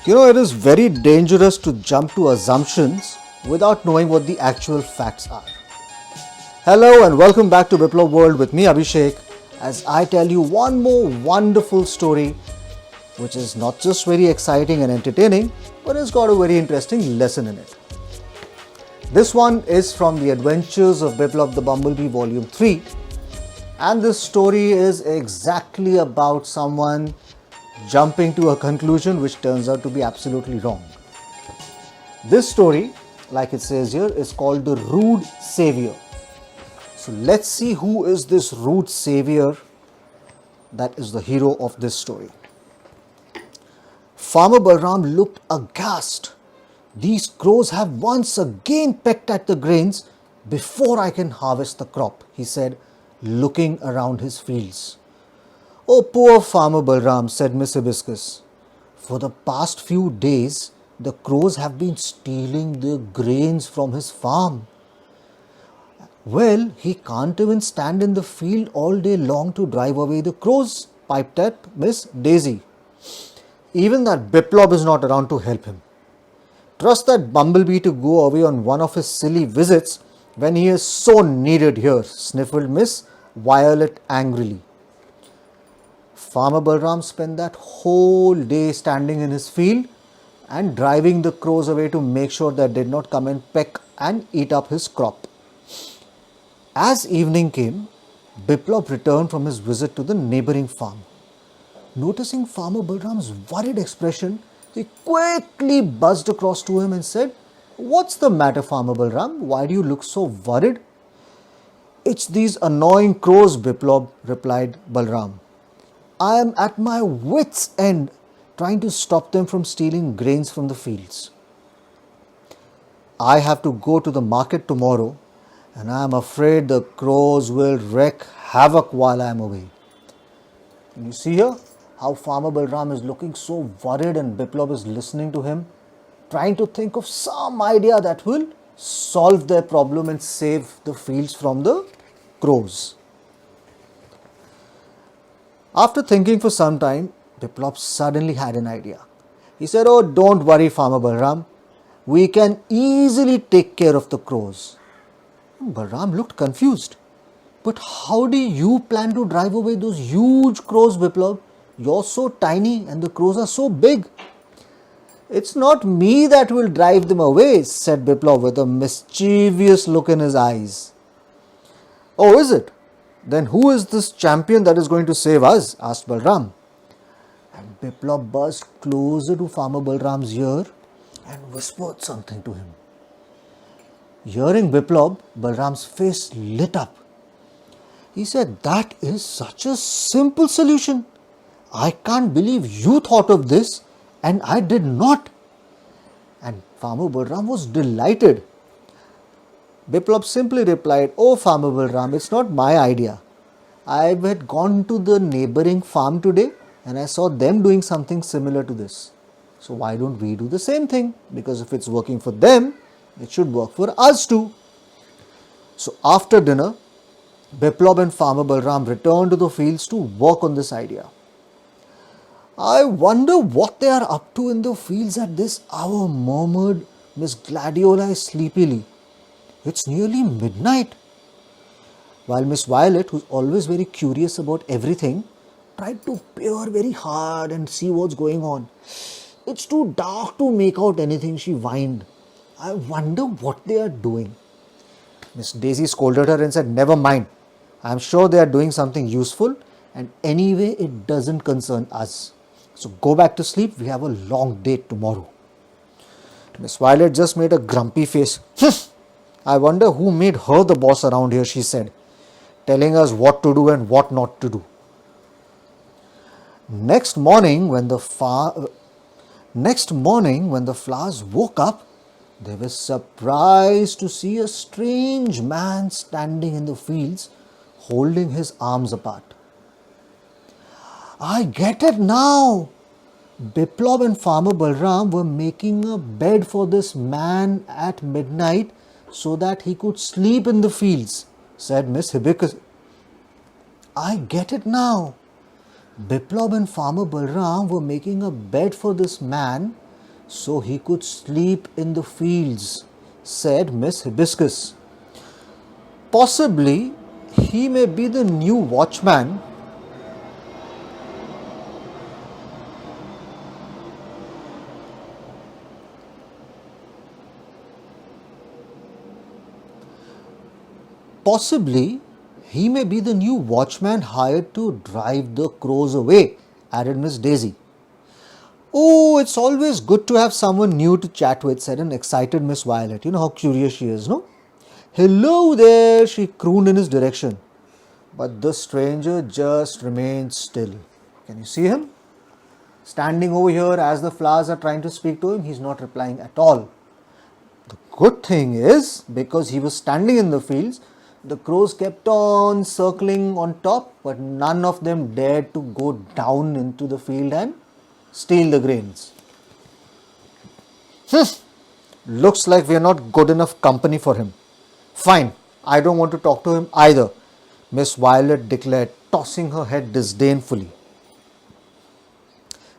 It is very dangerous to jump to assumptions without knowing what the actual facts are. Hello and welcome back to Biplob World with me Abhishek as I tell you one more wonderful story which is not just very exciting and entertaining but has got a very interesting lesson in it. This one is from the Adventures of Biplob the Bumblebee Volume 3 and this story is exactly about someone jumping to a conclusion which turns out to be absolutely wrong. This story, like it says here, is called the Rude Saviour. So let's see who is this Rude Saviour that is the hero of this story. Farmer Balram looked aghast. These crows have once again pecked at the grains before I can harvest the crop, he said, looking around his fields. Oh, poor Farmer Balram, said Miss Hibiscus. For the past few days, the crows have been stealing the grains from his farm. Well, he can't even stand in the field all day long to drive away the crows, piped at Miss Daisy. Even that Biplob is not around to help him. Trust that Bumblebee to go away on one of his silly visits when he is so needed here, sniffled Miss Violet angrily. Farmer Balram spent that whole day standing in his field and driving the crows away to make sure they did not come and peck and eat up his crop. As evening came, Biplob returned from his visit to the neighboring farm. Noticing Farmer Balram's worried expression, he quickly buzzed across to him and said, "What's the matter, Farmer Balram? Why do you look so worried?" "It's these annoying crows, Biplob," replied Balram. "I am at my wits' end trying to stop them from stealing grains from the fields. I have to go to the market tomorrow and I am afraid the crows will wreak havoc while I am away." Can you see here how Farmer Balram is looking so worried and Biplob is listening to him, trying to think of some idea that will solve their problem and save the fields from the crows. After thinking for some time, Biplob suddenly had an idea. He said, "Oh, don't worry, Farmer Balram. We can easily take care of the crows." Balram looked confused. "But how do you plan to drive away those huge crows, Biplob? You're so tiny and the crows are so big." "It's not me that will drive them away," said Biplob with a mischievous look in his eyes. "Oh, is it? Then who is this champion that is going to save us?" asked Balram. And Biplob buzzed closer to Farmer Balram's ear and whispered something to him. Hearing Biplob, Balram's face lit up. He said, "That is such a simple solution. I can't believe you thought of this and I did not." And Farmer Balram was delighted. Biplob simply replied, "Oh, Farmer Balram, it's not my idea. I had gone to the neighboring farm today and I saw them doing something similar to this. So why don't we do the same thing? Because if it's working for them, it should work for us too." So after dinner, Biplob and Farmer Balram returned to the fields to work on this idea. "I wonder what they are up to in the fields at this hour," murmured Miss Gladiola sleepily. "It's nearly midnight." While Miss Violet, who's always very curious about everything, tried to peer very hard and see what's going on. "It's too dark to make out anything," she whined. "I wonder what they are doing." Miss Daisy scolded her and said, "Never mind. I'm sure they are doing something useful and anyway it doesn't concern us. So go back to sleep. We have a long day tomorrow." Miss Violet just made a grumpy face. "I wonder who made her the boss around here," she said, "telling us what to do and what not to do." Next morning when the flowers woke up, they were surprised to see a strange man standing in the fields holding his arms apart. "I get it now. Biplob and Farmer Balram were making a bed for this man at midnight so that he could sleep in the fields," said Miss Hibiscus. "I get it now. Biplob and Farmer Balram were making a bed for this man so he could sleep in the fields, said Miss Hibiscus. Possibly he may be the new watchman. Possibly he may be the new watchman hired to drive the crows away, added Miss Daisy. Oh, it's always good to have someone new to chat with, said an excited Miss Violet. You know how curious she is, no? Hello there, she crooned in his direction. But the stranger just remained still. Can you see him? Standing over here as the flowers are trying to speak to him, he's not replying at all. The good thing is, because he was standing in the fields, the crows kept on circling on top, but none of them dared to go down into the field and steal the grains. Looks like we are not good enough company for him. Fine, I don't want to talk to him either, Miss Violet declared, tossing her head disdainfully.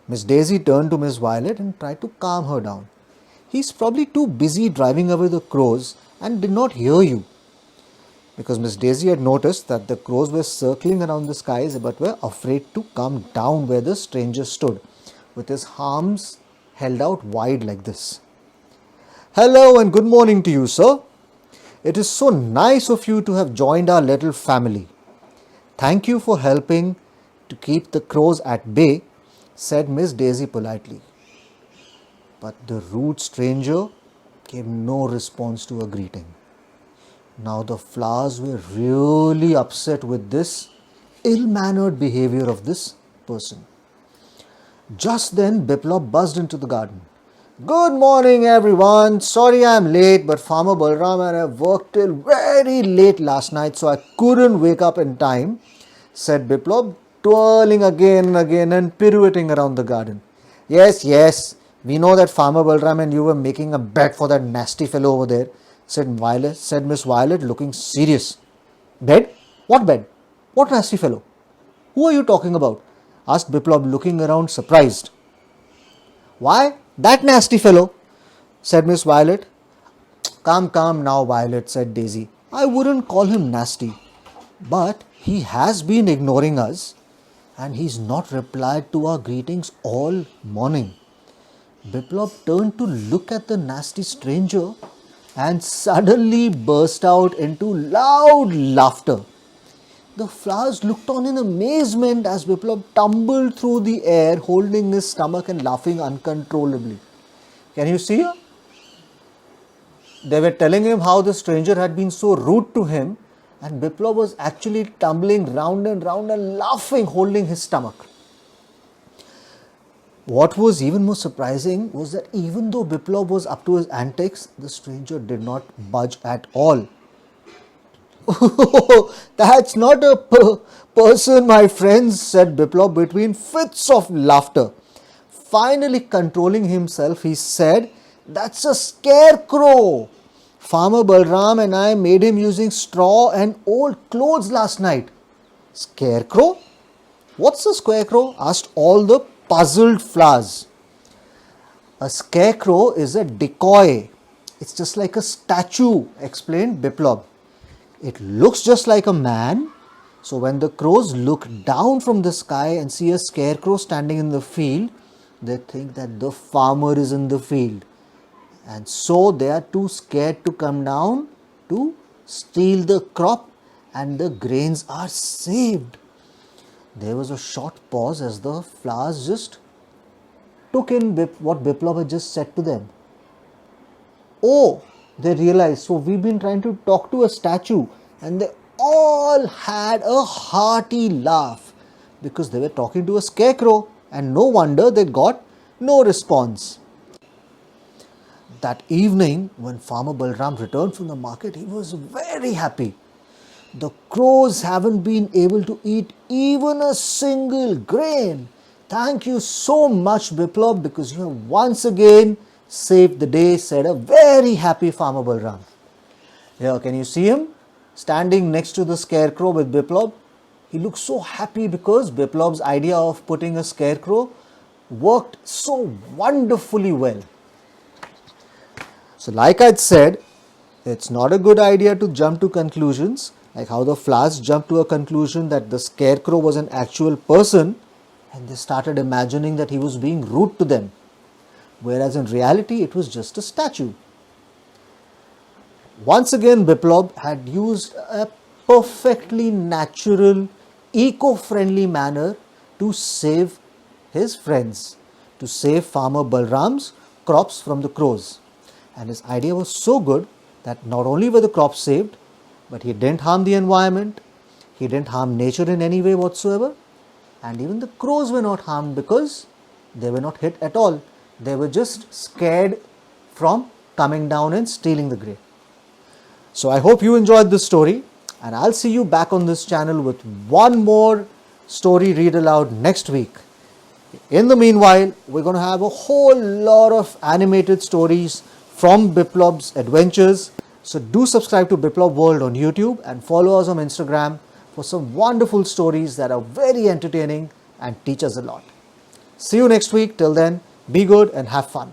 Miss Daisy turned to Miss Violet and tried to calm her down. He's probably too busy driving away the crows and did not hear you. Because Miss Daisy had noticed that the crows were circling around the skies but were afraid to come down where the stranger stood, with his arms held out wide like this. Hello and good morning to you, sir. It is so nice of you to have joined our little family. Thank you for helping to keep the crows at bay, said Miss Daisy politely. But the rude stranger gave no response to her greeting. Now the flowers were really upset with this ill-mannered behavior of this person. Just then Biplob buzzed into the garden. Good morning everyone. Sorry I'm late, but Farmer Balram and I worked till very late last night, so I couldn't wake up in time, said Biplob, twirling again and again and pirouetting around the garden. Yes, we know that Farmer Balram and you were making a bet for that nasty fellow over there, said Miss Violet, looking serious. Bed? What bed? What nasty fellow? Who are you talking about? Asked Biplob, looking around surprised. Why, that nasty fellow, said Miss Violet. Calm now, Violet, said Daisy. I wouldn't call him nasty, but he has been ignoring us and he's not replied to our greetings all morning. Biplob turned to look at the nasty stranger and suddenly burst out into loud laughter. The flowers looked on in amazement as Biplob tumbled through the air, holding his stomach and laughing uncontrollably. Can you see her? They were telling him how the stranger had been so rude to him, and Biplob was actually tumbling round and round and laughing, holding his stomach. What was even more surprising was that even though Biplob was up to his antics, the stranger did not budge at all. That's not a person, my friends, said Biplob between fits of laughter. Finally controlling himself, he said, that's a scarecrow. Farmer Balram and I made him using straw and old clothes last night. Scarecrow? What's a scarecrow? Asked all the puzzled flowers. A scarecrow is a decoy. It's just like a statue, explained Biplob. It looks just like a man. So when the crows look down from the sky and see a scarecrow standing in the field, they think that the farmer is in the field. And so they are too scared to come down to steal the crop, and the grains are saved. There was a short pause as the flowers just took in what Biplob had just said to them. Oh, they realized, so we've been trying to talk to a statue, and they all had a hearty laugh because they were talking to a scarecrow, and no wonder they got no response. That evening, when Farmer Balram returned from the market, he was very happy. The crows haven't been able to eat even a single grain. Thank you so much, Biplob, because you have once again saved the day, said a very happy Farmer Balram. Here, can you see him? Standing next to the scarecrow with Biplob. He looks so happy because Biplob's idea of putting a scarecrow worked so wonderfully well. So like I said, it's not a good idea to jump to conclusions, like how the Flash jumped to a conclusion that the scarecrow was an actual person and they started imagining that he was being rude to them, whereas in reality it was just a statue. Once again, Biplob had used a perfectly natural, eco-friendly manner to save his friends, to save Farmer Balram's crops from the crows. And his idea was so good that not only were the crops saved, but he didn't harm the environment, he didn't harm nature in any way whatsoever, and even the crows were not harmed because they were not hit at all. They were just scared from coming down and stealing the grain. So I hope you enjoyed this story, and I'll see you back on this channel with one more story read aloud next week. In the meanwhile, we're going to have a whole lot of animated stories from Biplob's adventures. So do subscribe to Biplob World on YouTube and follow us on Instagram for some wonderful stories that are very entertaining and teach us a lot. See you next week. Till then, be good and have fun.